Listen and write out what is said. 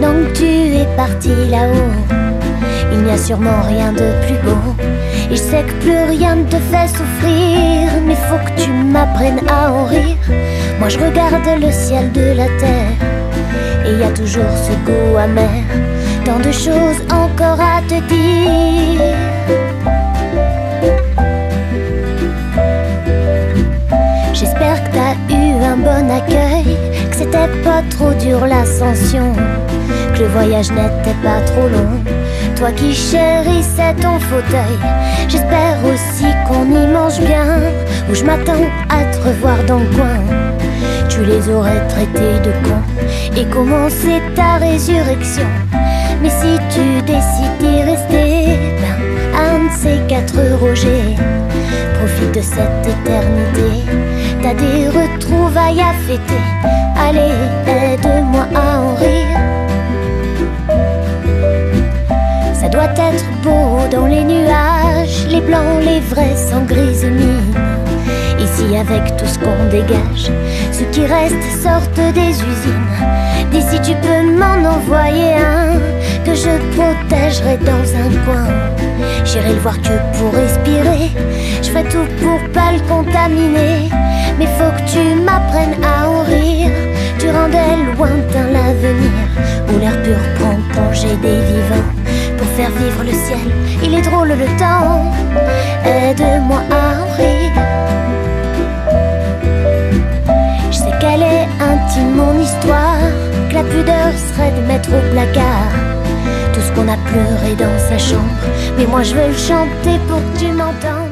Maintenant que tu es parti là-haut, il n'y a sûrement rien de plus beau. Et je sais que plus rien ne te fait souffrir, mais faut que tu m'apprennes à en rire. Moi je regarde le ciel de la terre, et il y a toujours ce goût amer. Tant de choses encore à te dire. J'espère que t'as eu un bon accueil, que c'était pas trop dur l'ascension, que le voyage n'était pas trop long. Toi qui chérissais ton fauteuil, j'espère aussi qu'on y mange bien, ou je m'attends à te revoir dans le coin. Tu les aurais traités de cons et commencé ta résurrection. Mais si tu décides d'y rester, ben, un de ces 4 Roger, profite de cette éternité. T'as des retrouvailles à fêter, allez, aide-moi à en rire. Ça doit être beau dans les nuages, les blancs, les vrais sans grise mine. Ici avec tout ce qu'on dégage, ceux qui restent sortent des usines. D'ici tu peux m'en envoyer un, que je protégerai dans un coin. J'irai le voir que pour respirer, je ferai tout pour pas le contaminer. Mais faut que tu m'apprennes à en rire. Tu rendais lointain l'avenir, où l'air pur prend congé des vivants. Pour faire vivre le ciel, il est drôle le temps. Aide-moi à en rire. Je sais qu'elle est intime mon histoire, que la pudeur serait de mettre au placard tout ce qu'on a pleuré dans sa chambre. Mais moi je veux le chanter pour que tu m'entendes.